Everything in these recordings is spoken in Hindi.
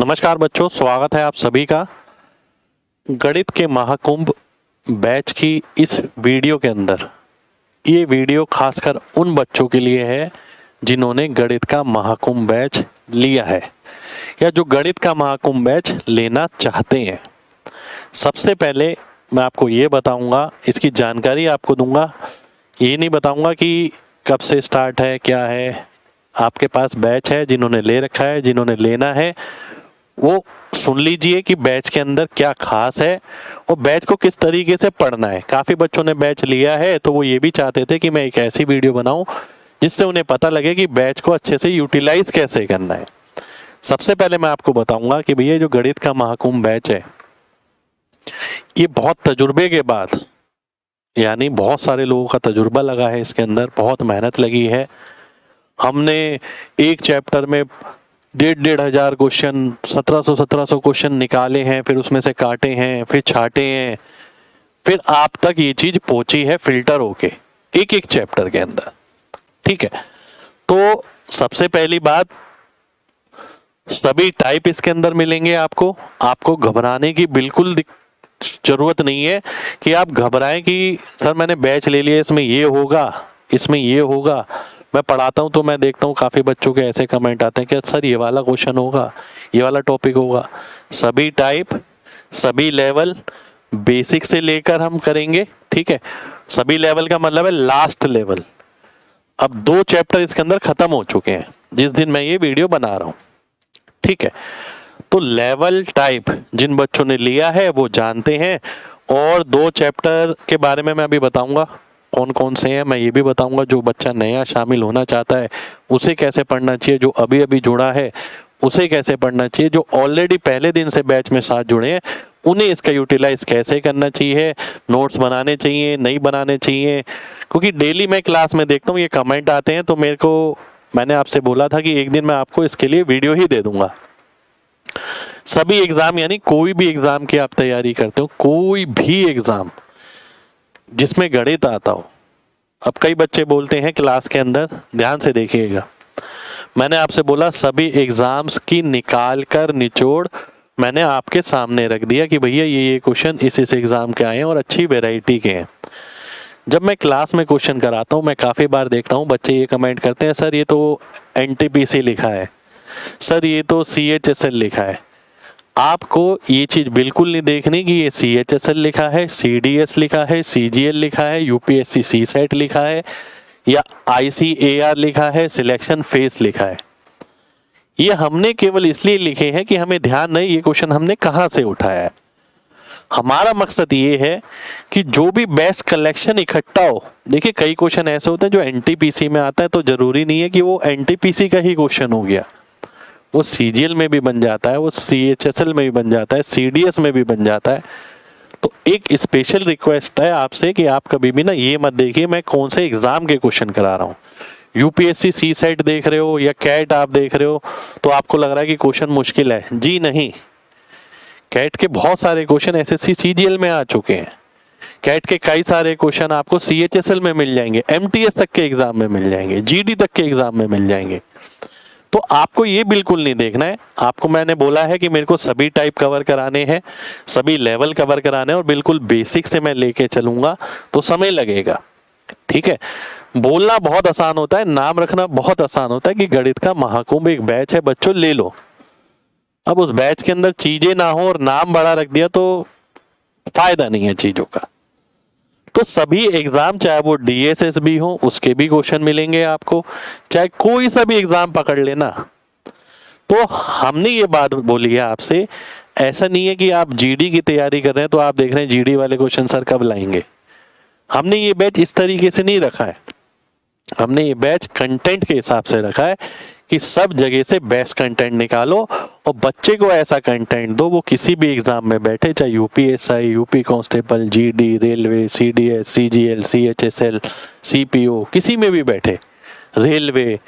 नमस्कार बच्चों, स्वागत है आप सभी का गणित के महाकुंभ बैच की इस वीडियो के अंदर। ये वीडियो खासकर उन बच्चों के लिए है जिन्होंने गणित का महाकुंभ बैच लिया है या जो गणित का महाकुंभ बैच लेना चाहते हैं। सबसे पहले मैं आपको ये बताऊंगा, इसकी जानकारी आपको दूंगा। ये नहीं बताऊंगा कि कब से स्टार्ट है, क्या है। आपके पास बैच है, जिन्होंने ले रखा है, जिन्होंने लेना है वो सुन लीजिए कि बैच के अंदर क्या खास है और बैच को किस तरीके से पढ़ना है। काफ़ी बच्चों ने बैच लिया है तो वो ये भी चाहते थे कि मैं एक ऐसी वीडियो बनाऊं जिससे उन्हें पता लगे कि बैच को अच्छे से यूटिलाइज कैसे करना है। सबसे पहले मैं आपको बताऊंगा कि भैया जो गणित का महाकुंभ बैच है ये बहुत तजुर्बे के बाद, यानी बहुत सारे लोगों का तजुर्बा लगा है, इसके अंदर बहुत मेहनत लगी है। हमने एक चैप्टर में 1,500 क्वेश्चन, 1700 क्वेश्चन निकाले हैं, फिर उसमें से काटे हैं, फिर छाटे हैं, फिर आप तक ये चीज पहुंची है फिल्टर होके एक एक चैप्टर के अंदर। ठीक है, तो सबसे पहली बात, सभी टाइप इसके अंदर मिलेंगे आपको घबराने की बिल्कुल जरूरत नहीं है कि आप घबराएं कि सर मैंने बैच ले लिया, इसमें ये होगा, इसमें ये होगा। मैं पढ़ाता हूँ तो मैं देखता हूँ काफ़ी बच्चों के ऐसे कमेंट आते हैं कि सर ये वाला क्वेश्चन होगा, ये वाला टॉपिक होगा। सभी टाइप, सभी लेवल, बेसिक से लेकर हम करेंगे। ठीक है, सभी लेवल का मतलब है लास्ट लेवल। अब 2 चैप्टर इसके अंदर खत्म हो चुके हैं जिस दिन मैं ये वीडियो बना रहा हूँ। ठीक है, तो लेवल टाइप जिन बच्चों ने लिया है वो जानते हैं, और 2 चैप्टर के बारे में मैं अभी बताऊंगा कौन कौन से हैं। मैं ये भी बताऊंगा जो बच्चा नया शामिल होना चाहता है उसे कैसे पढ़ना चाहिए, जो अभी अभी जुड़ा है उसे कैसे पढ़ना चाहिए, जो ऑलरेडी पहले दिन से बैच में साथ जुड़े हैं उन्हें इसका यूटिलाइज कैसे करना चाहिए, नोट्स बनाने चाहिए नहीं बनाने चाहिए। क्योंकि डेली मैं क्लास में देखता हूँ ये कमेंट आते हैं, तो मैंने आपसे बोला था कि एक दिन मैं आपको इसके लिए वीडियो ही दे दूंगा। सभी एग्जाम, यानी कोई भी एग्जाम की आप तैयारी करते हो, कोई भी एग्जाम जिसमें गणित आता हो। अब कई बच्चे बोलते हैं क्लास के अंदर, ध्यान से देखिएगा, मैंने आपसे बोला सभी एग्जाम्स की निकाल कर निचोड़ मैंने आपके सामने रख दिया कि भैया ये क्वेश्चन इस एग्जाम के आए हैं और अच्छी वैरायटी के हैं। जब मैं क्लास में क्वेश्चन कराता हूँ मैं काफ़ी बार देखता हूँ बच्चे ये कमेंट करते हैं, सर ये तो NTPC लिखा है, सर ये तो CHSL लिखा है। आपको ये चीज बिल्कुल नहीं देखनी कि ये CHSL लिखा है, CDS लिखा है, CGL लिखा है, UPSC CSET लिखा है या ICAR लिखा है, सिलेक्शन फेस लिखा है। ये हमने केवल इसलिए लिखे हैं कि हमें ध्यान नहीं ये क्वेश्चन हमने कहाँ से उठाया है। हमारा मकसद ये है कि जो भी बेस्ट कलेक्शन इकट्ठा हो। देखिए कई क्वेश्चन ऐसे होते हैं जो NTPC में आता है, तो जरूरी नहीं है कि वो NTPC का ही क्वेश्चन हो गया, वो CGL में भी बन जाता है, वो CHSL में भी बन जाता है, CDS में भी बन जाता है। तो एक स्पेशल रिक्वेस्ट है आपसे कि आप कभी भी ना ये मत देखिए मैं कौन से एग्जाम के क्वेश्चन करा रहा हूँ। UPSC CSET देख रहे हो या कैट आप देख रहे हो तो आपको लग रहा है कि क्वेश्चन मुश्किल है। जी नहीं, कैट के बहुत सारे क्वेश्चन SSC CGL में आ चुके हैं। कैट के कई सारे क्वेश्चन आपको CHSL में मिल जाएंगे, MTS तक के एग्जाम में मिल जाएंगे, GD तक के एग्जाम में मिल जाएंगे। तो आपको ये बिल्कुल नहीं देखना है। आपको मैंने बोला है कि मेरे को सभी टाइप कवर कराने हैं, सभी लेवल कवर कराने हैं और बिल्कुल बेसिक से मैं लेके चलूंगा, तो समय लगेगा। ठीक है, बोलना बहुत आसान होता है, नाम रखना बहुत आसान होता है कि गणित का महाकुंभ एक बैच है, बच्चों ले लो। अब उस बैच के अंदर चीजें ना हो और नाम बड़ा रख दिया तो फायदा नहीं है चीजों का। तो सभी एग्जाम, चाहे वो DSS भी हो उसके भी क्वेश्चन मिलेंगे आपको, चाहे कोई सा भी एग्जाम पकड़ लेना। तो हमने ये बात बोली है आपसे, ऐसा नहीं है कि आप GD की तैयारी कर रहे हैं तो आप देख रहे हैं GD वाले क्वेश्चन सर कब लाएंगे। हमने ये बैच इस तरीके से नहीं रखा है, हमने ये बैच कंटेंट के हिसाब से रखा है कि सब जगह से बेस्ट कंटेंट निकालो और बच्चे को ऐसा कंटेंट दो वो किसी भी एग्जाम में बैठे, चाहे UPSI, UP constable, GD, railway, CDS, CGL, CHSL, CPO, किसी में भी बैठे, रेलवे,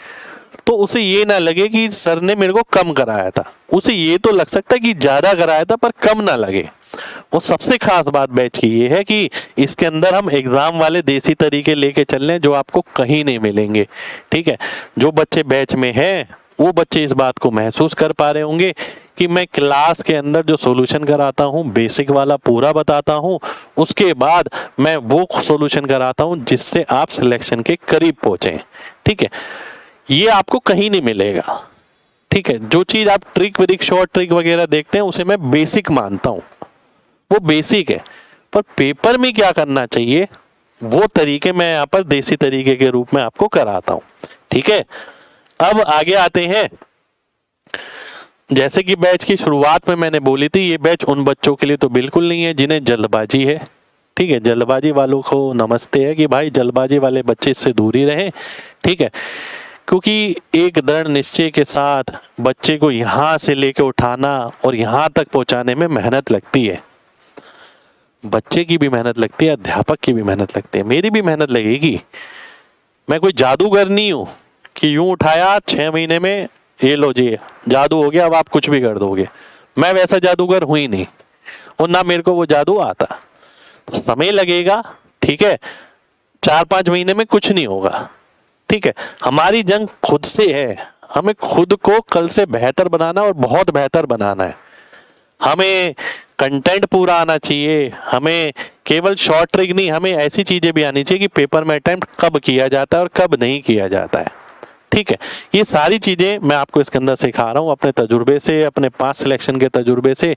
तो उसे ये ना लगे कि सर ने मेरे को कम कराया था। उसे ये तो लग सकता है कि ज्यादा कराया था पर कम ना लगे। और सबसे खास बात बैच की ये है कि इसके अंदर हम एग्जाम वाले देसी तरीके लेके चल रहे हैं जो आपको कहीं नहीं मिलेंगे। ठीक है, जो बच्चे बैच में हैं वो बच्चे इस बात को महसूस कर पा रहे होंगे कि मैं क्लास के अंदर जो सॉल्यूशन कराता हूँ बेसिक वाला पूरा बताता हूँ, उसके बाद मैं वो सॉल्यूशन कराता हूँ जिससे आप सिलेक्शन के करीब पहुंचे। ठीक है, ये आपको कहीं नहीं मिलेगा। ठीक है, जो चीज आप ट्रिक विरिक शॉर्ट ट्रिक वगैरह देखते हैं उसे मैं बेसिक मानता हूँ, वो बेसिक है। पर पेपर में क्या करना चाहिए वो तरीके मैं यहाँ पर देसी तरीके के रूप में आपको कराता हूँ। ठीक है, अब आगे आते हैं। जैसे कि बैच की शुरुआत में मैंने बोली थी, ये बैच उन बच्चों के लिए तो बिल्कुल नहीं है जिन्हें जल्दबाजी है। ठीक है, जल्दबाजी वालों को नमस्ते है कि भाई जल्दबाजी वाले बच्चे इससे दूर ही रहें। ठीक है, क्योंकि एक दृढ़ निश्चय के साथ बच्चे को यहाँ से लेके उठाना और यहाँ तक पहुँचाने में मेहनत लगती है। बच्चे की भी मेहनत लगती है, अध्यापक की भी मेहनत लगती है, मेरी भी मेहनत लगेगी। मैं कोई जादूगर नहीं हूँ कि यूं उठाया 6 महीने में ये लो जी जादू हो गया अब आप कुछ भी कर दोगे। मैं वैसा जादूगर हूं ही नहीं और ना मेरे को वो जादू आता। तो समय लगेगा। ठीक है, 4-5 महीने में कुछ नहीं होगा। ठीक है, हमारी जंग खुद से है। हमें खुद को कल से बेहतर बनाना और बहुत बेहतर बनाना है। हमें कंटेंट पूरा आना चाहिए, हमें केवल शॉर्ट ट्रिक नहीं, हमें ऐसी चीजें भी आनी चाहिए कि पेपर में अटेम्प्ट कब किया जाता है और कब नहीं किया जाता है। ठीक है, ये सारी चीजें मैं आपको इसके अंदर सिखा रहा हूँ अपने तजुर्बे से, अपने पास सिलेक्शन के तजुर्बे से,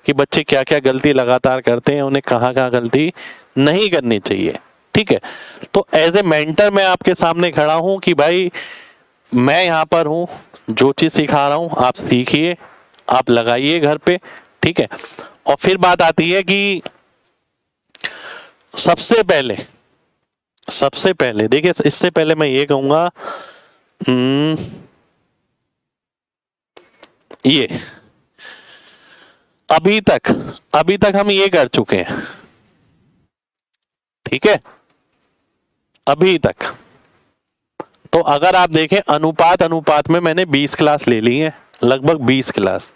कि बच्चे क्या क्या गलती लगातार करते हैं, उन्हें कहाँ कहाँ गलती नहीं करनी चाहिए। ठीक है, तो एज ए मेंटर मैं आपके सामने खड़ा हूँ कि भाई मैं यहाँ पर हूँ, जो चीज सिखा रहा हूँ आप सीखिए, आप लगाइए घर पे। ठीक है, और फिर बात आती है कि सबसे पहले देखिए, इससे पहले मैं ये कहूंगा, ये अभी तक हम ये कर चुके हैं। ठीक है, अभी तक तो अगर आप देखें अनुपात में मैंने 20 क्लास ले ली है, लगभग 20 क्लास,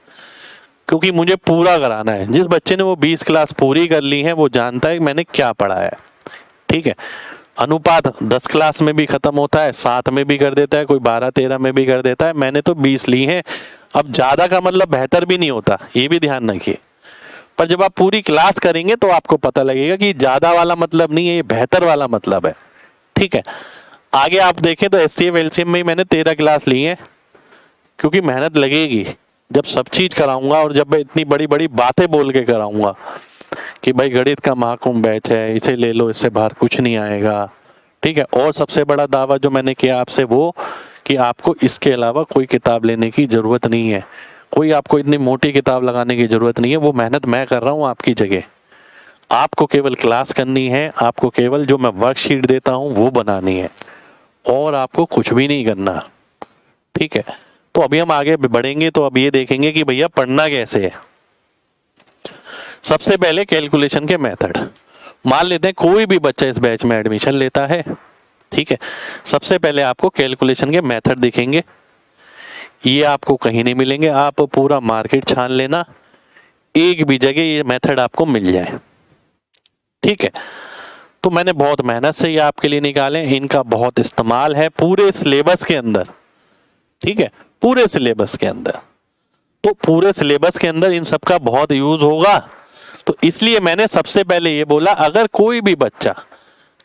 क्योंकि मुझे पूरा कराना है। जिस बच्चे ने वो 20 क्लास पूरी कर ली है वो जानता है कि मैंने क्या पढ़ाया है। ठीक है, अनुपात 10 क्लास में भी खत्म होता है, 7 में भी कर देता है, कोई 12-13 में भी कर देता है। मैंने तो 20 ली हैं। अब ज्यादा का मतलब बेहतर भी नहीं होता, ये भी ध्यान रखिए। पर जब आप पूरी क्लास करेंगे तो आपको पता लगेगा कि ज्यादा वाला मतलब नहीं है, ये बेहतर वाला मतलब है। ठीक है, आगे आप देखें तो एचसीएफ एलसीएम में मैंने 13 क्लास ली है, क्योंकि मेहनत लगेगी जब सब चीज कराऊंगा और जब मैं इतनी बड़ी बड़ी बातें बोल के कराऊंगा कि भाई गणित का महाकुंभ बैच है, इसे ले लो, इससे बाहर कुछ नहीं आएगा। ठीक है, और सबसे बड़ा दावा जो मैंने किया आपसे वो कि आपको इसके अलावा कोई किताब लेने की जरूरत नहीं है, कोई आपको इतनी मोटी किताब लगाने की जरूरत नहीं है। वो मेहनत मैं कर रहा हूँ आपकी जगह। आपको केवल क्लास करनी है, आपको केवल जो मैं वर्कशीट देता हूँ वो बनानी है, और आपको कुछ भी नहीं करना। ठीक है, तो अभी हम आगे बढ़ेंगे तो अब ये देखेंगे कि भैया पढ़ना कैसे है। सबसे पहले कैलकुलेशन के मेथड। मान लेते हैं कोई भी बच्चा इस बैच में एडमिशन लेता है। ठीक है, सबसे पहले आपको कैलकुलेशन के मेथड दिखेंगे, ये आपको कहीं नहीं मिलेंगे। आप पूरा मार्केट छान लेना, एक भी जगह ये मेथड आपको मिल जाए। ठीक है, तो मैंने बहुत मेहनत से ये आपके लिए निकाले, इनका बहुत इस्तेमाल है पूरे सिलेबस के अंदर। ठीक है, पूरे सिलेबस के अंदर, तो पूरे सिलेबस के अंदर इन सब का बहुत यूज होगा। तो इसलिए मैंने सबसे पहले ये बोला, अगर कोई भी बच्चा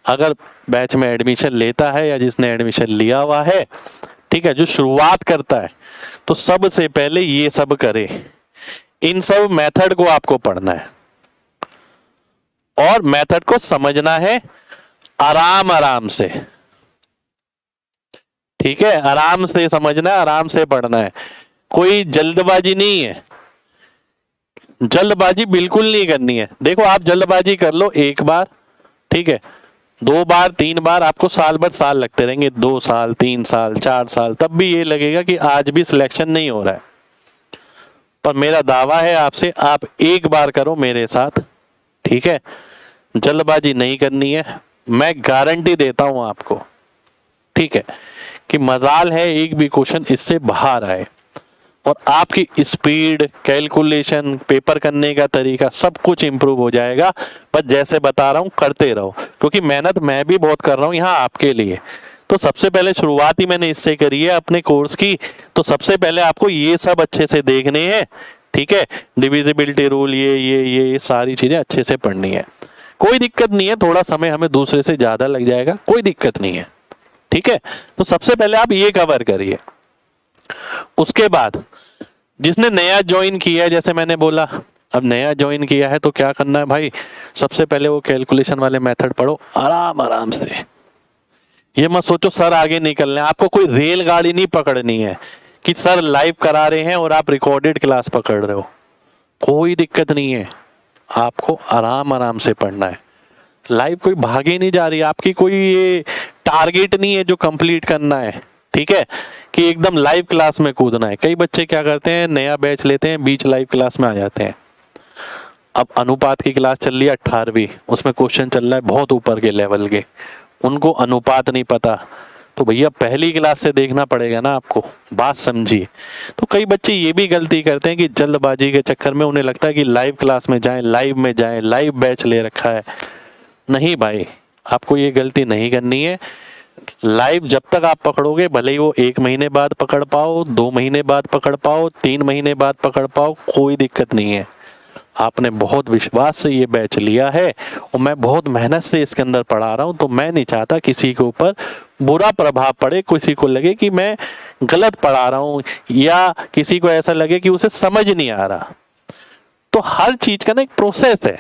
अगर बैच में एडमिशन लेता है या जिसने एडमिशन लिया हुआ है, ठीक है, जो शुरुआत करता है, तो सबसे पहले ये सब करे। इन सब मेथड को आपको पढ़ना है और मेथड को समझना है आराम आराम से। ठीक है, आराम से समझना है, आराम से पढ़ना है, कोई जल्दबाजी नहीं है। जल्दबाजी बिल्कुल नहीं करनी है। देखो, आप जल्दबाजी कर लो एक बार, ठीक है, 2 बार 3 बार, आपको साल भर साल लगते रहेंगे, 2 साल 3 साल 4 साल, तब भी ये लगेगा कि आज भी सिलेक्शन नहीं हो रहा है। पर मेरा दावा है आपसे, आप एक बार करो मेरे साथ। ठीक है, जल्दबाजी नहीं करनी है, मैं गारंटी देता हूं आपको। ठीक है, कि मजाल है एक भी क्वेश्चन इससे बाहर आए, और आपकी स्पीड, कैलकुलेशन, पेपर करने का तरीका सब कुछ इंप्रूव हो जाएगा। पर जैसे बता रहा हूं करते रहो, क्योंकि मेहनत मैं भी बहुत कर रहा हूं यहाँ आपके लिए। तो सबसे पहले शुरुआत ही मैंने इससे करी है अपने कोर्स की, तो सबसे पहले आपको ये सब अच्छे से देखने हैं। ठीक है, डिविजिबिलिटी रूल, ये सारी चीजें अच्छे से पढ़नी है। कोई दिक्कत नहीं है, थोड़ा समय हमें दूसरे से ज्यादा लग जाएगा, कोई दिक्कत नहीं है। ठीक है, तो सबसे पहले आप ये कवर करिए। उसके बाद जिसने नया ज्वाइन किया है, जैसे मैंने बोला, अब नया ज्वाइन किया है तो क्या करना है भाई, सबसे पहले वो कैलकुलेशन वाले मेथड पढ़ो आराम आराम से। ये मत सोचो सर आगे निकलना है, आपको कोई रेलगाड़ी नहीं पकड़नी है कि सर लाइव करा रहे हैं और आप रिकॉर्डेड क्लास पकड़ रहे हो, कोई दिक्कत नहीं है। आपको आराम आराम से पढ़ना है। लाइव कोई भागे नहीं जा रही, आपकी कोई ये टारगेट नहीं है जो कंप्लीट करना है, ठीक है, कि एकदम लाइव क्लास में कूदना है। कई बच्चे क्या करते हैं, नया बैच लेते हैं, बीच लाइव क्लास में आ जाते हैं। अब अनुपात की क्लास चल रही है 18वीं, उसमें क्वेश्चन चल रहा है बहुत ऊपर के लेवल के, उनको अनुपात नहीं पता, तो भैया पहली क्लास से देखना पड़ेगा ना आपको, बात समझिए। तो कई बच्चे ये भी गलती करते हैं कि जल्दबाजी के चक्कर में उन्हें लगता है कि लाइव क्लास में जाएं, लाइव में जाएं, लाइव बैच ले रखा है। नहीं भाई, आपको ये गलती नहीं करनी है। लाइव जब तक आप पकड़ोगे, भले ही वो 1 महीने बाद पकड़ पाओ, 2 महीने बाद पकड़ पाओ, 3 महीने बाद पकड़ पाओ, कोई दिक्कत नहीं है। आपने बहुत विश्वास से ये बैच लिया है और मैं बहुत मेहनत से इसके अंदर पढ़ा रहा हूँ, तो मैं नहीं चाहता किसी के ऊपर बुरा प्रभाव पड़े, किसी को लगे कि मैं गलत पढ़ा रहा हूँ या किसी को ऐसा लगे कि उसे समझ नहीं आ रहा। तो हर चीज का ना एक प्रोसेस है।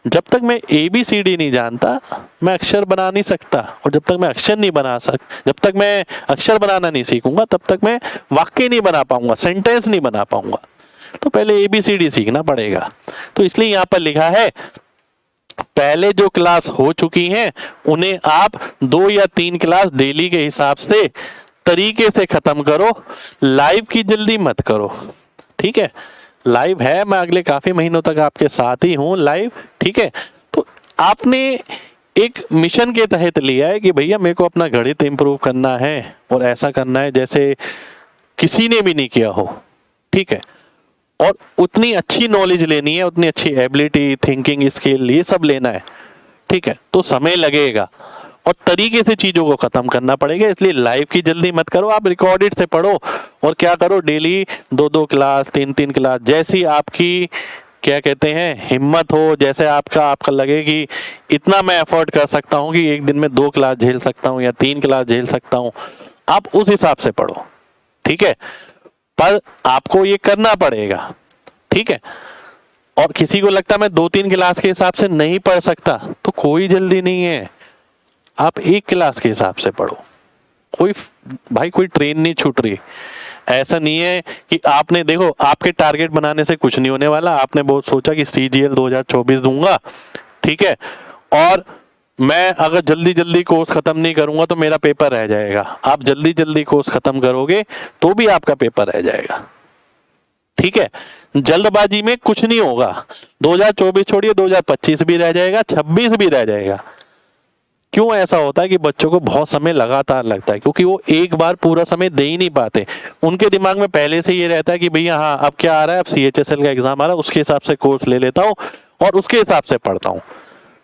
जब तक मैं ABCD नहीं जानता, मैं अक्षर बना नहीं सकता, और जब तक मैं अक्षर नहीं बना जब तक मैं अक्षर बनाना नहीं सीखूंगा, तब तक मैं वाक्य नहीं बना पाऊंगा, सेंटेंस नहीं बना पाऊंगा। तो पहले ABCD सीखना पड़ेगा। तो इसलिए यहाँ पर लिखा है, पहले जो क्लास हो चुकी हैं उन्हें आप 2 या 3 क्लास डेली के हिसाब से तरीके से खत्म करो, लाइव की जल्दी मत करो। ठीक है, लाइव है, मैं अगले काफी महीनों तक आपके साथ ही हूं लाइव। ठीक है, तो आपने एक मिशन के तहत लिया है कि भैया मेरे को अपना गणित इंप्रूव करना है और ऐसा करना है जैसे किसी ने भी नहीं किया हो। ठीक है, और उतनी अच्छी नॉलेज लेनी है, उतनी अच्छी एबिलिटी, थिंकिंग स्किल, ये सब लेना है। ठीक है, तो समय लगेगा और तरीके से चीजों को खत्म करना पड़ेगा। इसलिए लाइव की जल्दी मत करो, आप रिकॉर्डेड से पढ़ो और क्या करो, डेली 2-2 क्लास, 3-3 क्लास, जैसी आपकी क्या कहते हैं हिम्मत हो, जैसे आपका लगे कि इतना मैं एफर्ट कर सकता हूं कि एक दिन में 2 क्लास झेल सकता हूं या 3 क्लास झेल सकता हूं, आप उस हिसाब से पढ़ो। ठीक है, पर आपको ये करना पड़ेगा। ठीक है, और किसी को लगता है मैं 2-3 क्लास के हिसाब से नहीं पढ़ सकता, तो कोई जल्दी नहीं है, आप 1 क्लास के हिसाब से पढ़ो। कोई ट्रेन नहीं छूट रही। ऐसा नहीं है कि आपने, देखो आपके टारगेट बनाने से कुछ नहीं होने वाला। आपने बहुत सोचा कि CGL 2024 दूंगा, ठीक है, और मैं अगर जल्दी जल्दी कोर्स खत्म नहीं करूंगा तो मेरा पेपर रह जाएगा। आप जल्दी जल्दी कोर्स खत्म करोगे तो भी आपका पेपर रह जाएगा। ठीक है, जल्दबाजी में कुछ नहीं होगा। 2024 छोड़िए, 2025 भी रह जाएगा, 26 भी रह जाएगा। क्यों ऐसा होता है कि बच्चों को बहुत समय लगातार लगता है? क्योंकि वो एक बार पूरा समय दे ही नहीं पाते। उनके दिमाग में पहले से ये रहता है कि भैया हाँ अब क्या आ रहा है, अब CHSL का एग्जाम आ रहा है, उसके हिसाब से कोर्स ले लेता हूँ और उसके हिसाब से पढ़ता हूँ।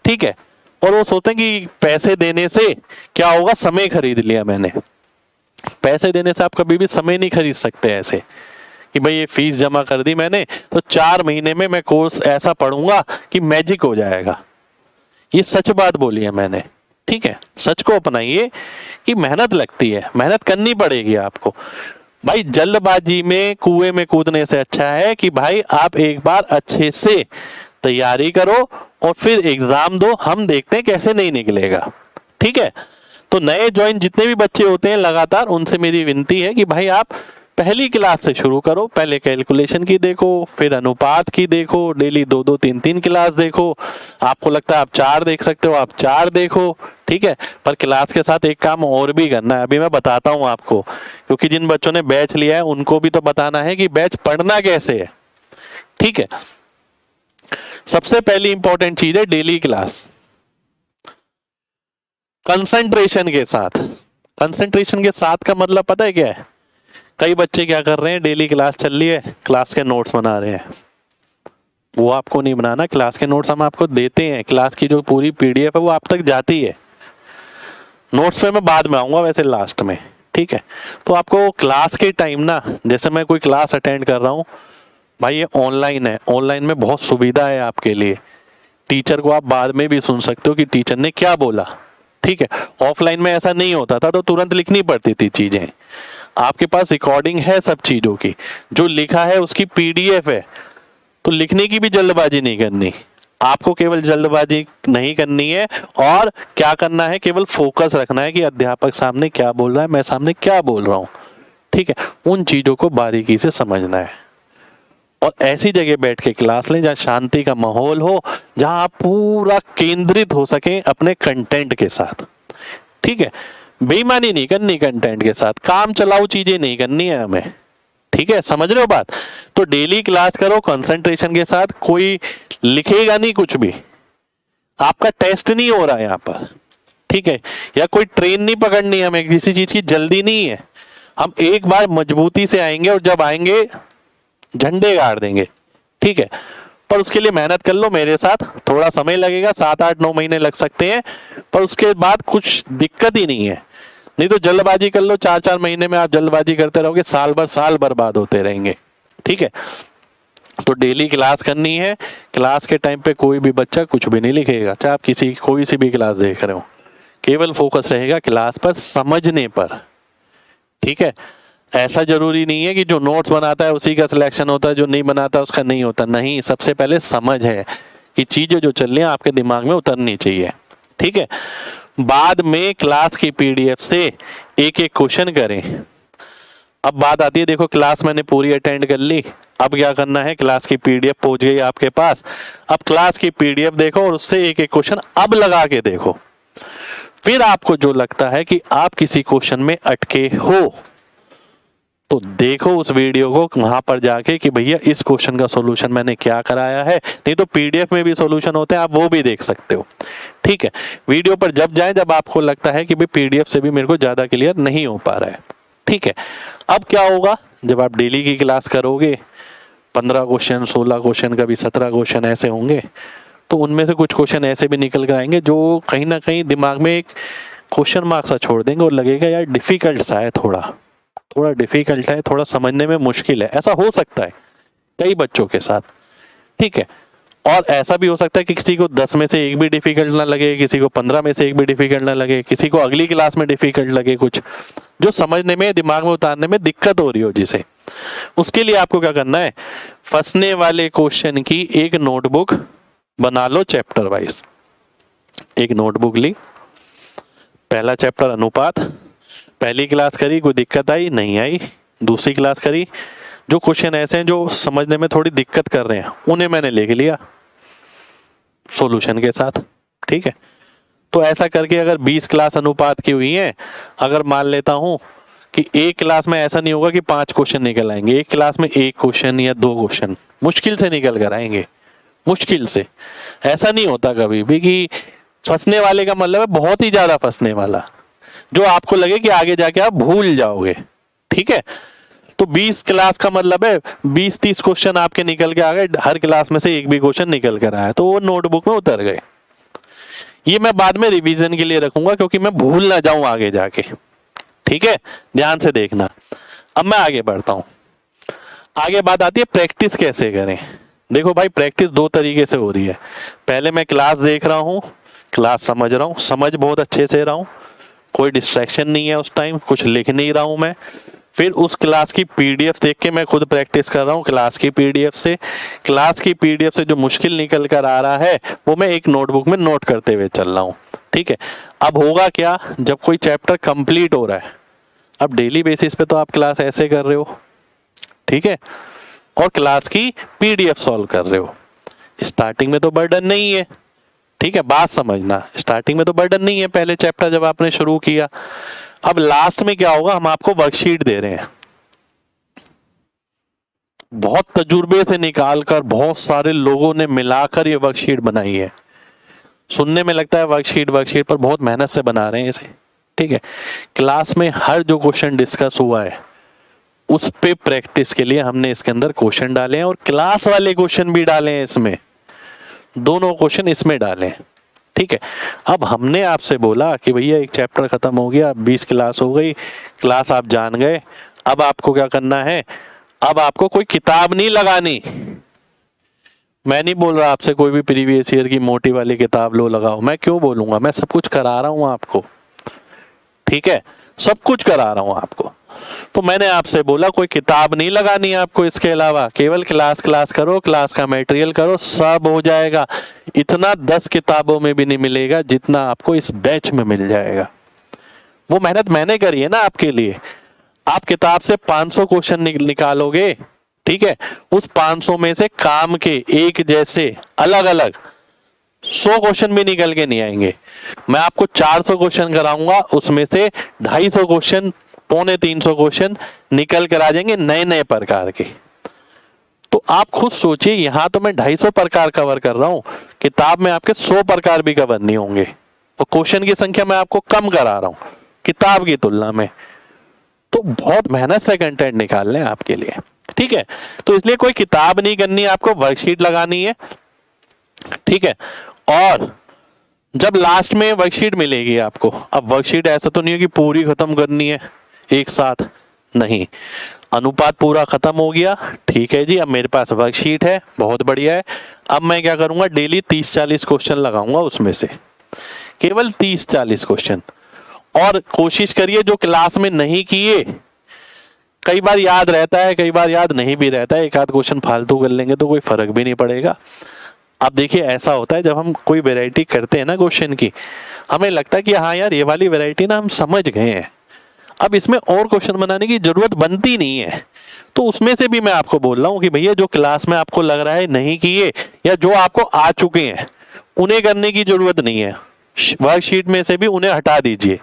ठीक है, और वो सोचते हैं कि पैसे देने से क्या होगा, समय खरीद लिया मैंने। पैसे देने से आप कभी भी समय नहीं खरीद सकते ऐसे कि भाई ये फीस जमा कर दी मैंने तो 4 महीने में मैं कोर्स ऐसा पढ़ूंगा कि मैजिक हो जाएगा। ये सच बात बोली है मैंने। ठीक है, सच को अपनाइए कि मेहनत लगती है, मेहनत करनी पड़ेगी आपको। भाई जल्दबाजी में कुएं में कूदने से अच्छा है कि भाई आप एक बार अच्छे से तैयारी करो और फिर एग्जाम दो, हम देखते हैं कैसे नहीं निकलेगा। ठीक है, तो नए ज्वाइन जितने भी बच्चे होते हैं लगातार, उनसे मेरी विनती है कि भाई आप पहली क्लास से शुरू करो। पहले कैलकुलेशन की देखो, फिर अनुपात की देखो, डेली 2-2, 3-3 क्लास देखो। आपको लगता है आप 4 देख सकते हो, आप 4 देखो। ठीक है, पर क्लास के साथ एक काम और भी करना है, अभी मैं बताता हूं आपको, क्योंकि जिन बच्चों ने बैच लिया है उनको भी तो बताना है कि बैच पढ़ना कैसे है। ठीक है, सबसे पहली इंपॉर्टेंट चीज है डेली क्लास, कंसंट्रेशन के साथ। कंसंट्रेशन के साथ का मतलब पता है क्या है? कई बच्चे क्या कर रहे हैं, डेली क्लास चल रही है, क्लास के नोट्स बना रहे हैं। वो आपको नहीं बनाना, क्लास के नोट्स हम आपको देते हैं, क्लास की जो पूरी PDF है वो आप तक जाती है। नोट्स पे मैं बाद में आऊंगा वैसे लास्ट में। ठीक है, तो आपको क्लास के टाइम ना, जैसे मैं कोई क्लास अटेंड कर रहा हूँ भाई ये ऑनलाइन है, ऑनलाइन में बहुत सुविधा है आपके लिए। टीचर को आप बाद में भी सुन सकते हो कि टीचर ने क्या बोला, ठीक है। ऑफलाइन में ऐसा नहीं होता था, तो तुरंत लिखनी पड़ती थी चीजें। आपके पास रिकॉर्डिंग है सब चीजों की, जो लिखा है उसकी पीडीएफ है, तो लिखने की भी जल्दबाजी नहीं करनी। आपको केवल जल्दबाजी नहीं करनी है, और क्या करना है, केवल फोकस रखना है कि अध्यापक सामने क्या बोल रहा है, मैं सामने क्या बोल रहा हूँ, ठीक है। उन चीजों को बारीकी से समझना है, और ऐसी जगह बैठ के क्लास लें जहाँ शांति का माहौल हो, जहाँ आप पूरा केंद्रित हो सके अपने कंटेंट के साथ, ठीक है। बेईमानी नहीं करनी कंटेंट के साथ, काम चलाऊ चीजें नहीं करनी है हमें, ठीक है। समझ रहे हो बात? तो डेली क्लास करो कंसंट्रेशन के साथ, कोई लिखेगा नहीं कुछ भी, आपका टेस्ट नहीं हो रहा है यहाँ पर, ठीक है। या कोई ट्रेन नहीं पकड़नी, हमें किसी चीज की जल्दी नहीं है। हम एक बार मजबूती से आएंगे, और जब आएंगे झंडे गाड़ देंगे, ठीक है। पर उसके लिए मेहनत कर लो मेरे साथ, थोड़ा समय लगेगा, 7-8-9 महीने लग सकते हैं, पर उसके बाद कुछ दिक्कत ही नहीं है। नहीं तो जल्दबाजी कर लो, 4-4 महीने में आप जल्दबाजी करते रहोगे, साल भर साल बर्बाद होते रहेंगे, ठीक है। तो डेली क्लास करनी है। क्लास के टाइम पे कोई भी बच्चा कुछ भी नहीं लिखेगा, चाहे आप कोई सी भी क्लास देख रहे हो, केवल फोकस रहेगा क्लास पर, समझने पर, ठीक है। ऐसा जरूरी नहीं है कि जो नोट्स बनाता है उसी का सिलेक्शन होता है, जो नहीं बनाता उसका नहीं होता, नहीं। सबसे पहले समझ है कि चीजें जो चल रही हैं आपके दिमाग में उतरनी चाहिए, ठीक है। बाद में क्लास की पीडीएफ से एक एक क्वेश्चन करें। अब बात आती है, देखो क्लास मैंने पूरी अटेंड कर ली, अब क्या करना है, क्लास की पीडीएफ पहुंच गई आपके पास। अब क्लास की पीडीएफ देखो और उससे एक एक क्वेश्चन अब लगा के देखो। फिर आपको जो लगता है कि आप किसी क्वेश्चन में अटके हो, तो देखो उस वीडियो को वहां पर जाके कि भैया इस क्वेश्चन का सॉल्यूशन मैंने क्या कराया है। नहीं तो पीडीएफ में भी सॉल्यूशन होते हैं, आप वो भी देख सकते हो, ठीक है। वीडियो पर जब जाए जब आपको लगता है कि भाई पीडीएफ से भी मेरे को ज्यादा क्लियर नहीं हो पा रहा है, ठीक है। अब क्या होगा, जब आप डेली की क्लास करोगे, 15 क्वेश्चन, 16 क्वेश्चन, कभी 17 क्वेश्चन ऐसे होंगे, तो उनमें से कुछ क्वेश्चन ऐसे भी निकल कर आएंगे जो कहीं ना कहीं दिमाग में एक क्वेश्चन मार्क सा छोड़ देंगे, और लगेगा यार डिफिकल्ट सा है, थोड़ा डिफिकल्ट है, थोड़ा समझने में मुश्किल है। ऐसा हो सकता है कई बच्चों के साथ, ठीक है। और ऐसा भी हो सकता है कि किसी को 10 में से एक भी डिफिकल्ट ना लगे, किसी को 15 में से एक भी डिफिकल्ट ना लगे, किसी को अगली क्लास में डिफिकल्ट लगे, कुछ जो समझने में, दिमाग में उतारने में दिक्कत हो रही हो जिसे। उसके लिए आपको क्या करना है, फंसने वाले क्वेश्चन की एक नोटबुक बना लो, चैप्टर वाइज। एक नोटबुक ली, पहला चैप्टर अनुपात, पहली क्लास करी, कोई दिक्कत आई नहीं आई, दूसरी क्लास करी, जो क्वेश्चन ऐसे हैं जो समझने में थोड़ी दिक्कत कर रहे हैं उन्हें मैंने लिख लिया सॉल्यूशन के साथ, ठीक है। तो ऐसा करके अगर 20 क्लास अनुपात की हुई है, अगर मान लेता हूं कि एक क्लास में ऐसा नहीं होगा कि 5 क्वेश्चन निकल आएंगे, एक क्लास में 1 क्वेश्चन या 2 क्वेश्चन मुश्किल से निकल कर आएंगे, मुश्किल से। ऐसा नहीं होता कभी भी कि फंसने वाले का मतलब है बहुत ही ज्यादा फंसने वाला, जो आपको लगे कि आगे जाके आप भूल जाओगे, ठीक है। तो 20 क्लास का मतलब है 20-30 क्वेश्चन आपके निकल के आ गए, हर क्लास में से एक भी क्वेश्चन निकल कर आया, तो वो नोटबुक में उतर गए। ये मैं बाद में रिवीजन के लिए रखूंगा, क्योंकि मैं भूल ना जाऊं आगे जाके, ठीक है। ध्यान से देखना। अब मैं आगे बढ़ता हूं। आगे बात आती है प्रैक्टिस कैसे करें। देखो भाई, प्रैक्टिस 2 तरीके से हो रही है। पहले मैं क्लास देख रहा हूं, क्लास समझ रहा हूं, समझ बहुत अच्छे से रहा हूं, कोई डिस्ट्रैक्शन नहीं है उस टाइम, कुछ लिख नहीं रहा हूं मैं। फिर उस क्लास की पीडीएफ देख के मैं खुद प्रैक्टिस कर रहा हूँ क्लास की पीडीएफ से। क्लास की पीडीएफ से जो मुश्किल निकल कर आ रहा है वो मैं एक नोटबुक में नोट करते हुए चल रहा हूँ, ठीक है। अब होगा क्या, जब कोई चैप्टर कंप्लीट हो रहा है, अब डेली बेसिस पे तो आप क्लास ऐसे कर रहे हो, ठीक है, और क्लास की पीडीएफ सॉल्व कर रहे हो। स्टार्टिंग में तो बर्डन नहीं है, ठीक है, बात समझना, स्टार्टिंग में तो बर्डन नहीं है पहले चैप्टर जब आपने शुरू किया। अब लास्ट में क्या होगा, हम आपको वर्कशीट दे रहे हैं, बहुत तजुर्बे से निकालकर, बहुत सारे लोगों ने मिलाकर ये वर्कशीट बनाई है। सुनने में लगता है वर्कशीट वर्कशीट, पर बहुत मेहनत से बना रहे हैं इसे, ठीक है। क्लास में हर जो क्वेश्चन डिस्कस हुआ है उस पे प्रैक्टिस के लिए हमने इसके अंदर क्वेश्चन डाले हैं, और क्लास वाले क्वेश्चन भी डाले हैं इसमें, दोनों क्वेश्चन इसमें डाले हैं, ठीक है। अब हमने आपसे बोला कि भैया एक चैप्टर खत्म हो गया, 20 क्लास हो गई, क्लास आप जान गए, अब आपको क्या करना है, अब आपको कोई किताब नहीं लगानी, मैं नहीं बोल रहा आपसे कोई भी प्रीवियस ईयर की मोटी वाली किताब लो लगाओ, मैं क्यों बोलूंगा, मैं सब कुछ करा रहा हूं आपको, ठीक है, सब कुछ करा रहा हूं आपको। तो मैंने आपसे बोला कोई किताब नहीं लगानी है आपको, इसके अलावा केवल क्लास क्लास करो, क्लास का मटेरियल करो, सब हो जाएगा। इतना 10 किताबों में भी नहीं मिलेगा जितना आपको इस बैच में मिल जाएगा। वो मेहनत मैंने करी है ना आपके लिए। आप किताब से 500 क्वेश्चन निकालोगे, ठीक है, उस 500 में से काम के एक जैसे अलग अलग 100 क्वेश्चन भी निकल के नहीं आएंगे। मैं आपको 400 क्वेश्चन कराऊंगा, उसमें से 250 क्वेश्चन, 250 क्वेश्चन निकल कर आ जाएंगे नए नए प्रकार के। तो आप खुद सोचिए, यहां तो मैं 250 प्रकार कवर कर रहा हूं, किताब में आपके 100 प्रकार भी कवर नहीं होंगे, और क्वेश्चन की संख्या मैं आपको कम करा रहा हूं किताब की तुलना में। तो बहुत मेहनत से कंटेंट निकालने हैं आपके लिए, ठीक है। तो इसलिए कोई किताब नहीं करनी, आपको वर्कशीट लगानी है, ठीक है। और जब लास्ट में वर्कशीट मिलेगी आपको, अब वर्कशीट ऐसा तो नहीं है कि पूरी खत्म करनी है एक साथ, नहीं, अनुपात पूरा खत्म हो गया, ठीक है जी, अब मेरे पास वर्कशीट है, बहुत बढ़िया है। अब मैं क्या करूंगा, डेली 30-40 क्वेश्चन लगाऊंगा, उसमें से केवल 30-40 क्वेश्चन। और कोशिश करिए जो क्लास में नहीं किए, कई बार याद रहता है, कई बार याद नहीं भी रहता है, एक आध क्वेश्चन फालतू कर लेंगे तो कोई फर्क भी नहीं पड़ेगा। अब देखिए ऐसा होता है जब हम कोई वैरायटी करते हैं ना क्वेश्चन की, हमें लगता है कि हाँ यार ये वाली वैरायटी ना हम समझ गए हैं, अब इसमें और क्वेश्चन बनाने की जरूरत बनती नहीं है। तो उसमें से भी मैं आपको बोल रहा हूँ कि भैया जो क्लास में आपको लग रहा है नहीं किए, या जो आपको आ चुके हैं, उन्हें करने की जरूरत नहीं है, वर्कशीट में से भी उन्हें हटा दीजिए।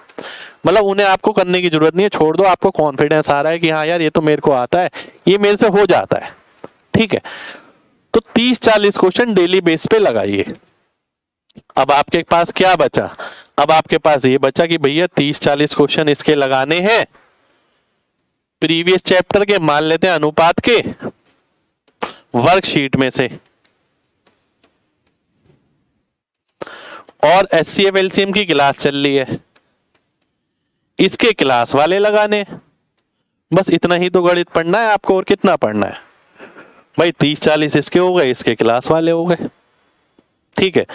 मतलब उन्हें आपको करने की जरूरत नहीं है, छोड़ दो। आपको कॉन्फिडेंस आ रहा है कि हाँ यार ये तो मेरे को आता है, ये मेरे से हो जाता है, ठीक है। तो 30-40 क्वेश्चन डेली बेस पे लगाइए। अब आपके पास क्या बचा, अब आपके पास ये बचा कि भैया 30-40 क्वेश्चन इसके लगाने हैं प्रीवियस चैप्टर के, मान लेते हैं अनुपात के, वर्कशीट में से, और एचसीएफ एलसीएम की क्लास चल रही है, इसके क्लास वाले लगाने। बस इतना ही तो गणित पढ़ना है आपको, और कितना पढ़ना है भाई, 30-40 इसके हो गए, इसके क्लास वाले हो गए, ठीक है।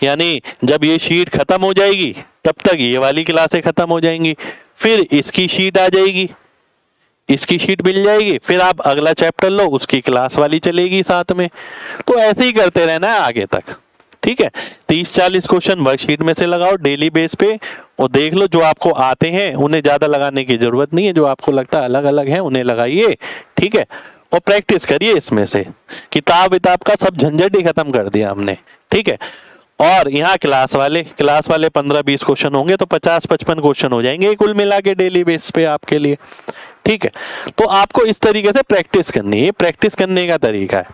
यानी जब ये शीट खत्म हो जाएगी तब तक ये वाली क्लासें खत्म हो जाएंगी, फिर इसकी शीट आ जाएगी, इसकी शीट मिल जाएगी, फिर आप अगला चैप्टर लो, उसकी क्लास वाली चलेगी साथ में। तो ऐसे ही करते रहना है आगे तक, ठीक है। 30-40 क्वेश्चन वर्कशीट में से लगाओ डेली बेस पे, और देख लो जो आपको आते हैं उन्हें ज्यादा लगाने की जरूरत नहीं है, जो आपको लगता है अलग अलग है उन्हें लगाइए, ठीक है। और प्रैक्टिस करिए इसमें से, किताब विताब का सब झंझट ही खत्म कर दिया हमने, ठीक है। और यहाँ क्लास वाले 15-20 क्वेश्चन होंगे, तो 50-55 क्वेश्चन हो जाएंगे कुल मिला के डेली बेस पे आपके लिए, ठीक है। तो आपको इस तरीके से प्रैक्टिस करनी है, प्रैक्टिस करने का तरीका है।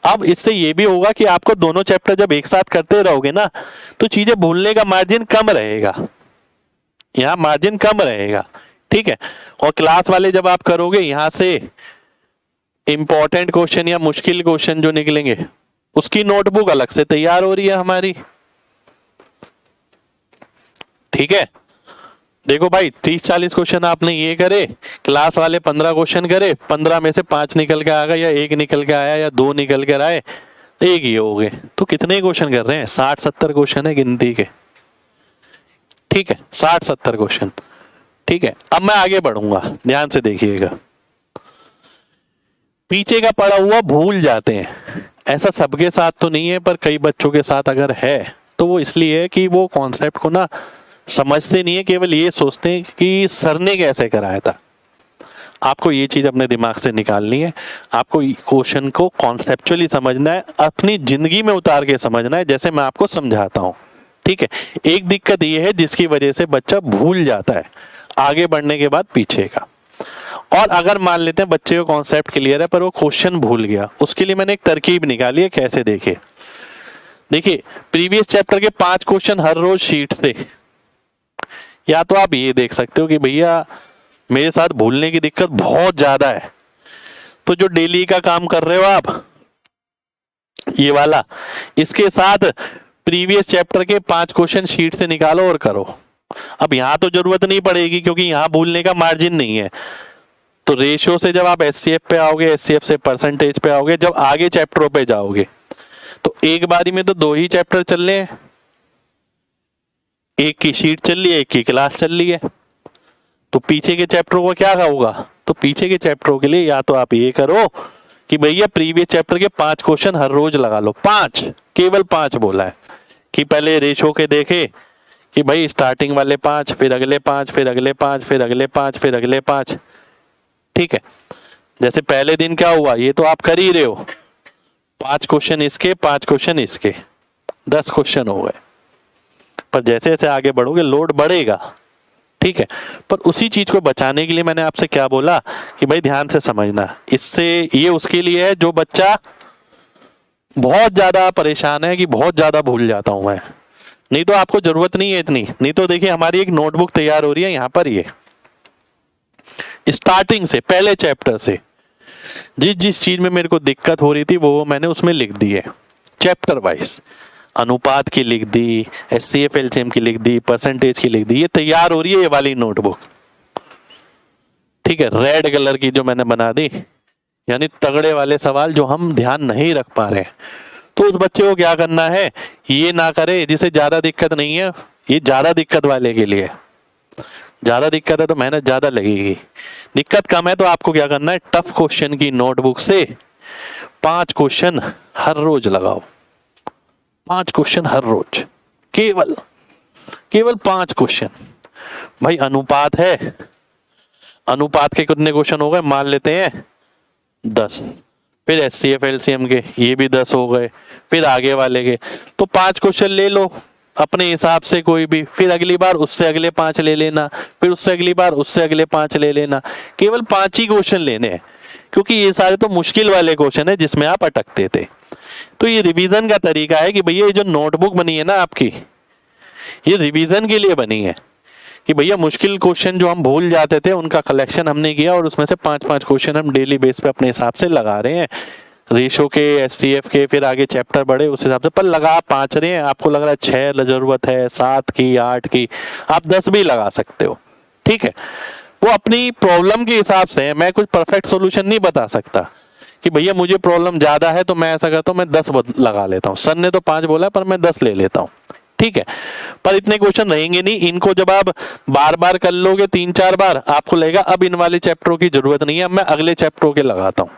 अब इससे ये भी होगा कि आपको दोनों चैप्टर जब एक साथ करते रहोगे ना, तो चीजें भूलने का मार्जिन कम रहेगा, यहाँ मार्जिन कम रहेगा, ठीक है। और क्लास वाले जब आप करोगे, यहां से इंपॉर्टेंट क्वेश्चन या मुश्किल क्वेश्चन जो निकलेंगे, उसकी नोटबुक अलग से तैयार हो रही है हमारी, ठीक है। देखो भाई 30-40 क्वेश्चन आपने ये करे, क्लास वाले 15 क्वेश्चन करे, 15 में से 5 निकल के आ गए, या 1 निकल के आया, या 2 निकल कर आए, एक ही हो गए, तो कितने क्वेश्चन कर रहे हैं, 60-70 क्वेश्चन है गिनती के, ठीक है, 60-70 क्वेश्चन, ठीक है। अब मैं आगे बढ़ूंगा, ध्यान से देखिएगा। पीछे का पढ़ा हुआ भूल जाते हैं, ऐसा सबके साथ तो नहीं है, पर कई बच्चों के साथ अगर है तो वो इसलिए है कि वो कॉन्सेप्ट को ना समझते नहीं है, केवल ये सोचते हैं कि सर ने कैसे कराया था। आपको ये चीज अपने दिमाग से निकालनी है, आपको क्वेश्चन को कॉन्सेप्चुअली समझना है, अपनी जिंदगी में उतार के समझना है, जैसे मैं आपको समझाता हूँ, ठीक है। एक दिक्कत ये है जिसकी वजह से बच्चा भूल जाता है आगे बढ़ने के बाद पीछे का। और अगर मान लेते हैं बच्चे को कॉन्सेप्ट क्लियर है पर वो क्वेश्चन भूल गया, उसके लिए मैंने एक तरकीब निकाली है, कैसे देखिए। देखिए प्रीवियस चैप्टर के 5 क्वेश्चन हर रोज शीट से, या तो आप ये देख सकते हो कि भैया मेरे साथ भूलने की दिक्कत बहुत ज्यादा है, तो जो डेली का काम कर रहे हो आप ये वाला, इसके साथ प्रीवियस चैप्टर के 5 क्वेश्चन शीट से निकालो और करो। अब यहां तो जरूरत नहीं पड़ेगी क्योंकि यहां भूलने का मार्जिन नहीं है, तो रेशियो से जब आप एचसीएफ पे आओगे, एचसीएफ से परसेंटेज पे आओगे, जब आगे चैप्टरों पे जाओगे एक बारी में तो 2 ही चैप्टर चल रहे हैं, एक की शीट चल रही है, एक की क्लास चल रही है, तो पीछे के चैप्टरों का क्या होगा? तो पीछे के चैप्टरों के लिए या तो आप ये करो कि भैया प्रीवियस चैप्टर के 5 क्वेश्चन हर रोज लगा लो, 5, केवल 5 बोला है कि पहले रेशो के देखे कि भाई स्टार्टिंग वाले 5, फिर अगले 5, फिर अगले 5, फिर अगले 5, फिर अगले 5। ठीक है, जैसे पहले दिन क्या हुआ ये तो आप कर ही रहे हो, 5 क्वेश्चन इसके, 5 क्वेश्चन इसके, 10 क्वेश्चन हो गए। पर जैसे जैसे आगे बढ़ोगे लोड बढ़ेगा। ठीक है, पर उसी चीज को बचाने के लिए मैंने आपसे क्या बोला कि भाई ध्यान से समझना, इससे ये उसके लिए है जो बच्चा बहुत ज्यादा परेशान है कि बहुत ज्यादा भूल जाता हूं मैं, नहीं तो आपको जरूरत नहीं है इतनी। नहीं तो देखिए हमारी एक नोटबुक तैयार हो रही है यहाँ पर, ये स्टार्टिंग से पहले चैप्टर से जिस जिस चीज में मेरे को दिक्कत हो रही थी वो मैंने उसमें लिख दी है, चैप्टर वाइज। अनुपात की लिख दी, एचसीएफ एलसीएम की लिख दी, परसेंटेज की लिख दी, ये तैयार हो रही है ये वाली नोटबुक। ठीक है, रेड कलर की जो मैंने बना दी, यानी तगड़े वाले सवाल जो हम ध्यान नहीं रख पा रहे हैं। तो उस बच्चे को क्या करना है, ये ना करे जिसे ज्यादा दिक्कत नहीं है, ये ज्यादा दिक्कत वाले के लिए। ज्यादा दिक्कत है तो मेहनत ज्यादा लगेगी, दिक्कत कम है तो आपको क्या करना है, टफ क्वेश्चन की नोटबुक से 5 क्वेश्चन हर रोज लगाओ, 5 क्वेश्चन हर रोज, केवल 5 क्वेश्चन। भाई अनुपात है, अनुपात के कितने क्वेश्चन हो गए, मान लेते हैं 10, फिर एचसीएफ एलसीएम के ये भी 10 हो गए, फिर आगे वाले के तो 5 क्वेश्चन ले लो अपने हिसाब से कोई भी, फिर अगली बार उससे अगले 5 ले लेना, फिर उससे अगली बार उससे अगले 5 ले लेना, केवल 5 ही क्वेश्चन लेने हैं, क्योंकि ये सारे तो मुश्किल वाले क्वेश्चन है जिसमें आप अटकते थे। तो ये रिवीजन का तरीका है कि भैया ये जो नोटबुक बनी है ना आपकी, ये रिवीजन के लिए बनी है कि भैया मुश्किल क्वेश्चन जो हम भूल जाते थे उनका कलेक्शन हमने किया और उसमें से 5-5 क्वेश्चन हम डेली बेस पे अपने हिसाब से लगा रहे हैं, रेशो के, एचसीएफ के, फिर आगे चैप्टर बढ़े उस हिसाब से, पर लगा 5 रहे हैं। आपको लग रहा है 6 जरूरत है, 7 की, 8 की, आप 10 भी लगा सकते हो। ठीक है, वो अपनी प्रॉब्लम के हिसाब से है, मैं कुछ परफेक्ट सोल्यूशन नहीं बता सकता कि भैया मुझे प्रॉब्लम ज्यादा है तो मैं ऐसा करता हूँ मैं 10 लगा लेता हूँ, सर ने तो 5 बोला पर मैं 10 ले लेता हूँ। ठीक है, पर इतने क्वेश्चन रहेंगे नहीं, इनको जब आप बार बार कर लोगे 3-4 बार, आपको लगेगा अब इन वाले चैप्टरों की जरूरत नहीं है, अब मैं अगले चैप्टरों के लगाता हूँ।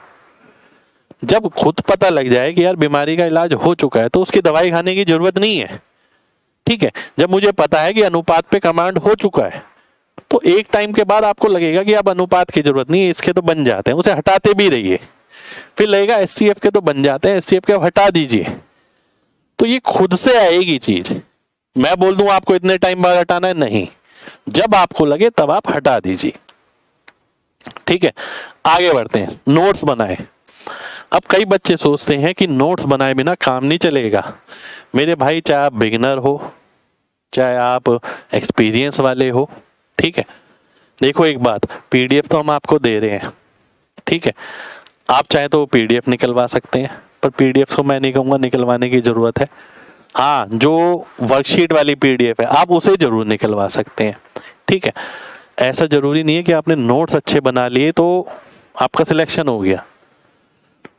जब खुद पता लग जाए कि यार बीमारी का इलाज हो चुका है तो उसकी दवाई खाने की जरूरत नहीं है। ठीक है, जब मुझे पता है कि अनुपात पे कमांड हो चुका है तो एक टाइम के बाद आपको लगेगा कि अब अनुपात की जरूरत नहीं है, इसके तो बन जाते हैं, उसे हटाते भी रहिए, फिर लगेगा एचसीएफ के तो बन जाते हैं, एचसीएफ के हटा दीजिए, तो ये खुद से आएगी चीज। मैं बोल दूं आपको इतने टाइम बाद हटाना है, नहीं, जब आपको लगे तब आप हटा दीजिए। ठीक है, आगे बढ़ते हैं, नोट्स बनाए। अब कई बच्चे सोचते हैं कि नोट्स बनाए बिना काम नहीं चलेगा। मेरे भाई, चाहे आप बिगिनर हो चाहे आप एक्सपीरियंस वाले हो, ठीक है, देखो एक बात, पीडीएफ तो हम आपको दे रहे हैं, ठीक है, आप चाहे तो पीडीएफ निकलवा सकते हैं, पर पीडीएफ को मैं नहीं कहूँगा निकलवाने की जरूरत है। हाँ, जो वर्कशीट वाली पीडीएफ है आप उसे जरूर निकलवा सकते हैं। ठीक है, ऐसा जरूरी नहीं है कि आपने नोट्स अच्छे बना लिए तो आपका सिलेक्शन हो गया।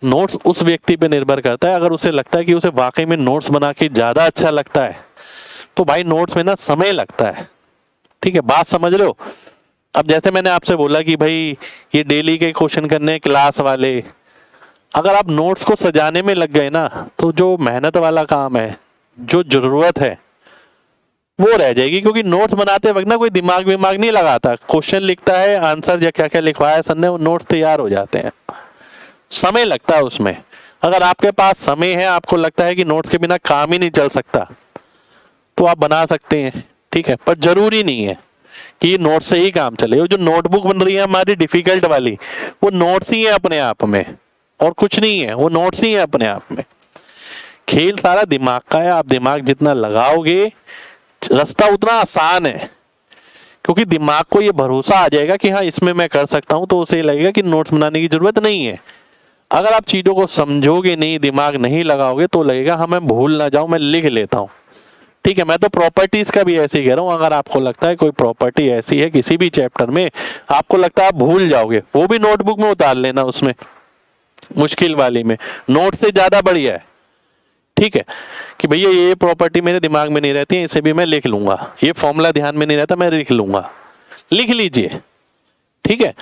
नोट्स उस व्यक्ति पे निर्भर करता है, अगर उसे लगता है कि उसे वाकई में नोट्स बना के ज्यादा अच्छा लगता है तो भाई नोट्स में ना समय लगता है। ठीक है, बात समझ रहे हो। अब जैसे मैंने आपसे बोला कि भाई ये डेली के क्वेश्चन करने क्लास वाले, अगर आप नोट्स को सजाने में लग गए ना तो जो मेहनत वाला काम है, जो जरूरत है वो रह जाएगी, क्योंकि नोट्स बनाते वक्त ना कोई दिमाग नहीं लगाता, क्वेश्चन लिखता है, आंसर या क्या क्या लिखवाया सर ने, वो नोट्स तैयार हो जाते हैं, समय लगता है उसमें। अगर आपके पास समय है, आपको लगता है कि नोट्स के बिना काम ही नहीं चल सकता, तो आप बना सकते हैं। ठीक है, पर जरूरी नहीं है कि नोट्स से ही काम चले। वो जो नोटबुक बन रही है हमारी डिफिकल्ट वाली, वो नोट्स ही है अपने आप में, और कुछ नहीं है, वो नोट्स ही है अपने आप में। खेल सारा दिमाग का है, आप दिमाग जितना लगाओगे रास्ता उतना आसान है, क्योंकि दिमाग को ये भरोसा आ जाएगा कि हाँ इसमें मैं कर सकता हूं, तो उसे लगेगा कि नोट्स बनाने की जरूरत नहीं है। अगर आप चीजों को समझोगे नहीं, दिमाग नहीं लगाओगे, तो लगेगा हाँ मैं भूल ना जाऊं, मैं लिख लेता हूं। ठीक है, मैं तो प्रॉपर्टीज का भी ऐसे ही कह रहा हूं, अगर आपको लगता है कोई प्रॉपर्टी ऐसी है किसी भी चैप्टर में, आपको लगता है आप भूल जाओगे, वो भी नोटबुक में उतार लेना, उसमें मुश्किल वाली में, नोट से ज्यादा बढ़िया है। ठीक है, कि भैया ये प्रॉपर्टी मेरे दिमाग में नहीं रहती है, इसे भी मैं लिख लूंगा, ये फॉर्मूला ध्यान में नहीं रहता, मैं लिख लूंगा, लिख लीजिए। ठीक है,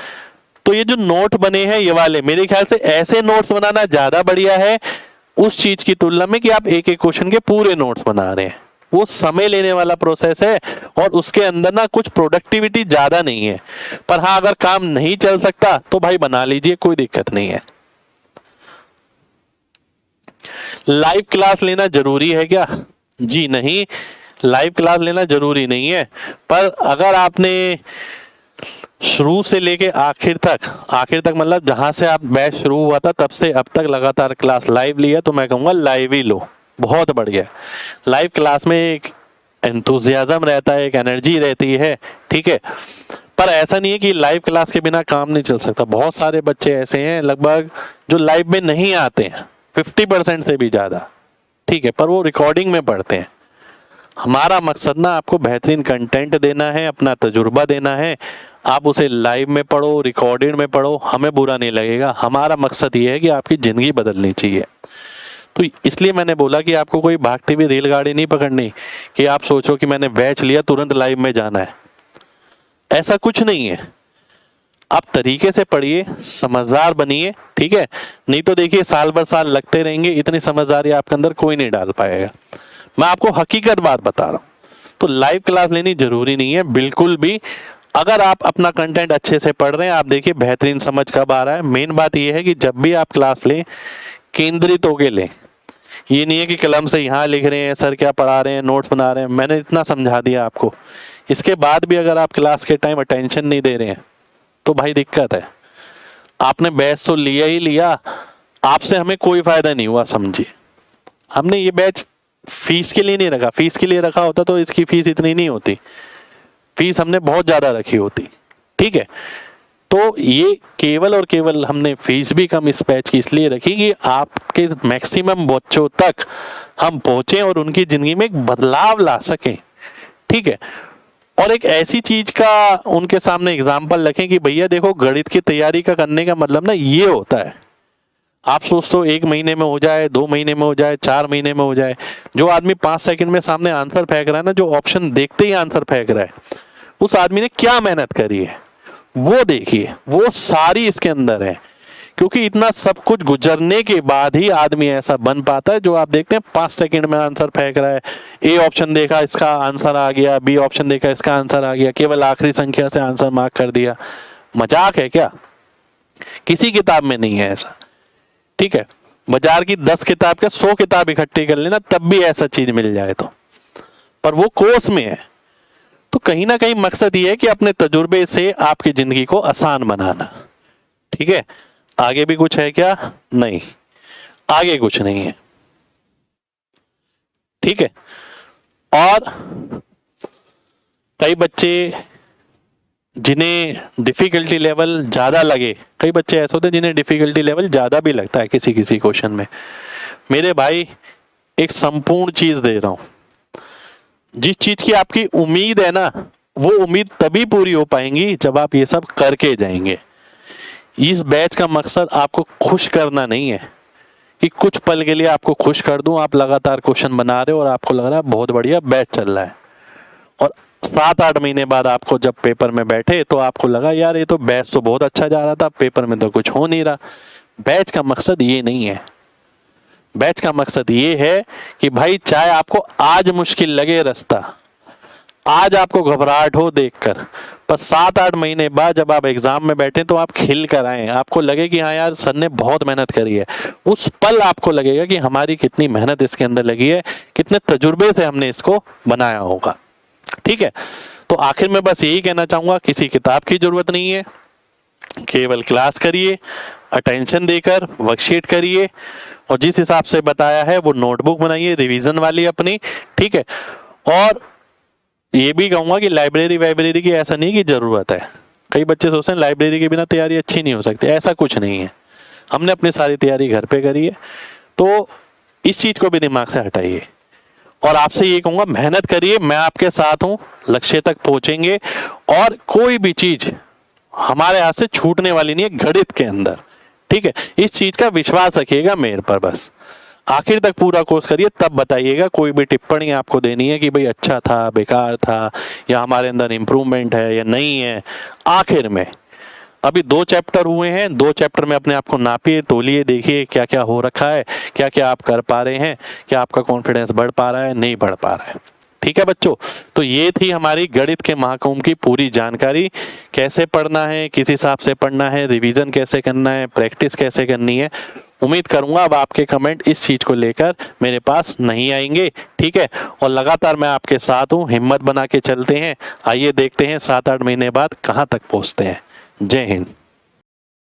तो ये जो नोट बने हैं ये वाले, मेरे ख्याल से ऐसे नोट्स बनाना ज्यादा बढ़िया है उस चीज की तुलना में कि आप एक एक क्वेश्चन के पूरे नोट्स बना रहे हैं। वो समय लेने वाला प्रोसेस है और उसके अंदर ना कुछ प्रोडक्टिविटी ज्यादा नहीं है। पर हाँ, अगर काम नहीं चल सकता तो भाई बना लीजिए, कोई दिक्कत नहीं है। लाइव क्लास लेना जरूरी है क्या? जी नहीं, लाइव क्लास लेना जरूरी नहीं है। पर अगर आपने शुरू से लेके आखिर तक मतलब जहां से आप बैच शुरू हुआ था तब से अब तक लगातार क्लास लाइव लिया, तो मैं कहूँगा लाइव ही लो, बहुत बढ़िया। लाइव क्लास में एक एंथुजियाज्म रहता है, एक एनर्जी रहती है। ठीक है, पर ऐसा नहीं है कि लाइव क्लास के बिना काम नहीं चल सकता। बहुत सारे बच्चे ऐसे हैं लगभग जो लाइव में नहीं आते हैं, 50% से भी ज़्यादा। ठीक है, पर वो रिकॉर्डिंग में पढ़ते हैं। हमारा मकसद ना आपको बेहतरीन कंटेंट देना है, अपना तजुर्बा देना है। आप उसे लाइव में पढ़ो, रिकॉर्डेड में पढ़ो, हमें बुरा नहीं लगेगा। हमारा मकसद ये है कि आपकी ज़िंदगी बदलनी चाहिए। तो इसलिए मैंने बोला कि आपको कोई भागती हुई रेलगाड़ी नहीं पकड़नी कि आप सोचो कि मैंने बैच लिया तुरंत लाइव में जाना है। ऐसा कुछ नहीं है। आप तरीके से पढ़िए, समझदार बनिए। ठीक है, नहीं तो देखिए साल भर साल लगते रहेंगे, इतनी समझदारी आपके अंदर कोई नहीं डाल पाएगा। मैं आपको हकीकत बात बता रहा हूँ। तो लाइव क्लास लेनी जरूरी नहीं है बिल्कुल भी। अगर आप अपना कंटेंट अच्छे से पढ़ रहे हैं, आप देखिए बेहतरीन समझ कब आ रहा है। मेन बात यह है कि जब भी आप क्लास लें, केंद्रित होके लें। ये नहीं है कि कलम से यहाँ लिख रहे हैं, सर क्या पढ़ा रहे हैं, नोट्स बना रहे हैं। मैंने इतना समझा दिया आपको, इसके बाद भी अगर आप क्लास के टाइम अटेंशन नहीं दे रहे हैं तो भाई दिक्कत है। आपने बैच तो लिया ही लिया, आपसे हमें कोई फायदा नहीं हुआ। समझिए, हमने ये बैच फीस के लिए नहीं रखा। फीस के लिए रखा होता तो इसकी फीस इतनी नहीं होती, फीस हमने बहुत ज्यादा रखी होती। ठीक है, तो ये केवल और केवल हमने फीस भी कम इस बैच की इसलिए रखी कि आपके मैक्सिमम बच्चों तक हम पहुंचे और उनकी जिंदगी में एक बदलाव ला सकें। ठीक है, और एक ऐसी चीज का उनके सामने एग्जाम्पल रखें कि भैया देखो, गणित की तैयारी का करने का मतलब ना ये होता है। आप सोचते हो 1 महीने में हो जाए, 2 महीने में हो जाए, 4 महीने में हो जाए। जो आदमी 5 सेकंड में सामने आंसर फेंक रहा है ना, जो ऑप्शन देखते ही आंसर फेंक रहा है, उस आदमी ने क्या मेहनत करी है वो देखिए। वो सारी इसके अंदर है, क्योंकि इतना सब कुछ गुजरने के बाद ही आदमी ऐसा बन पाता है जो आप देखते हैं 5 सेकंड में आंसर फेंक रहा है। ए ऑप्शन देखा, इसका आंसर आ गया, बी ऑप्शन देखा, इसका आंसर आ गया, केवल आखिरी संख्या से आंसर मार्क कर दिया। मजाक है क्या? किसी किताब में नहीं है ऐसा। ठीक है, बाजार की 10 किताब के 100 किताब इकट्ठी कर लेना तब भी ऐसा चीज मिल जाए तो, पर वो कोर्स में है। तो कहीं ना कहीं मकसद ये है कि अपने तजुर्बे से आपकी जिंदगी को आसान बनाना। ठीक है, आगे भी कुछ है क्या? नहीं, आगे कुछ नहीं है। ठीक है, और कई बच्चे जिन्हें डिफिकल्टी लेवल ज्यादा लगे, कई बच्चे ऐसे होते हैं जिन्हें डिफिकल्टी लेवल ज्यादा भी लगता है किसी किसी क्वेश्चन में। मेरे भाई, एक संपूर्ण चीज दे रहा हूं। जिस चीज की आपकी उम्मीद है ना, वो उम्मीद तभी पूरी हो पाएंगी जब आप ये सब करके जाएंगे। इस बैच का मकसद आपको खुश करना नहीं है कि कुछ पल के लिए आपको खुश कर दूं, आप लगातार क्वेश्चन बना रहे हो और आपको लग रहा है बहुत बढ़िया बैच चल रहा है, और 7-8 महीने बाद आपको जब पेपर में बैठे तो आपको लगा यार ये तो बैच तो बहुत अच्छा जा रहा था, पेपर में तो कुछ हो नहीं रहा। बैच का मकसद ये नहीं है। बैच का मकसद ये है कि भाई चाहे आपको आज मुश्किल लगे रास्ता, आज आपको घबराहट हो देखकर, पर 7-8 महीने बाद जब आप एग्जाम में बैठे तो आप खिल कर आए, आपको लगे कि हाँ यार सर ने बहुत मेहनत करी है। उस पल आपको लगेगा कि हमारी कितनी मेहनत इसके अंदर लगी है, कितने तजुर्बे से हमने इसको बनाया होगा। ठीक है, तो आखिर में बस यही कहना चाहूंगा, किसी किताब की जरूरत नहीं है, केवल क्लास करिए, अटेंशन देकर वर्कशीट करिए, और जिस हिसाब से बताया है वो नोटबुक बनाइए रिवीजन वाली अपनी। ठीक है, और ये भी कहूंगा कि लाइब्रेरी की ऐसा नहीं कि जरूरत है। कई बच्चे सोचते हैं लाइब्रेरी के बिना तैयारी अच्छी नहीं हो सकती, ऐसा कुछ नहीं है। हमने अपनी सारी तैयारी घर पे करी है, तो इस चीज को भी दिमाग से हटाइए। और आपसे ये कहूंगा, मेहनत करिए, मैं आपके साथ हूं, लक्ष्य तक पहुंचेंगे। और कोई भी चीज हमारे हाथ से छूटने वाली नहीं है गणित के अंदर। ठीक है, इस चीज का विश्वास रखिएगा मेरे पर बस। आखिर तक पूरा कोर्स करिए, तब बताइएगा। कोई भी टिप्पणी आपको देनी है कि भाई अच्छा था, बेकार था, या हमारे अंदर इम्प्रूवमेंट है या नहीं है, आखिर में। अभी 2 चैप्टर हुए हैं, 2 चैप्टर में अपने आप को नापिए, तोलिए, देखिए क्या क्या हो रखा है, क्या क्या आप कर पा रहे हैं, क्या आपका कॉन्फिडेंस बढ़ पा रहा है, नहीं बढ़ पा रहा है। ठीक है बच्चों, तो ये थी हमारी गणित के महाकुंभ की पूरी जानकारी। कैसे पढ़ना है, किस हिसाब से पढ़ना है, रिवीजन कैसे करना है, प्रैक्टिस कैसे करनी है। उम्मीद करूंगा अब आपके कमेंट इस चीज को लेकर मेरे पास नहीं आएंगे। ठीक है, और लगातार मैं आपके साथ हूँ, हिम्मत बना के चलते हैं। आइए देखते हैं 7-8 महीने बाद कहाँ तक पहुँचते हैं। जय हिंद।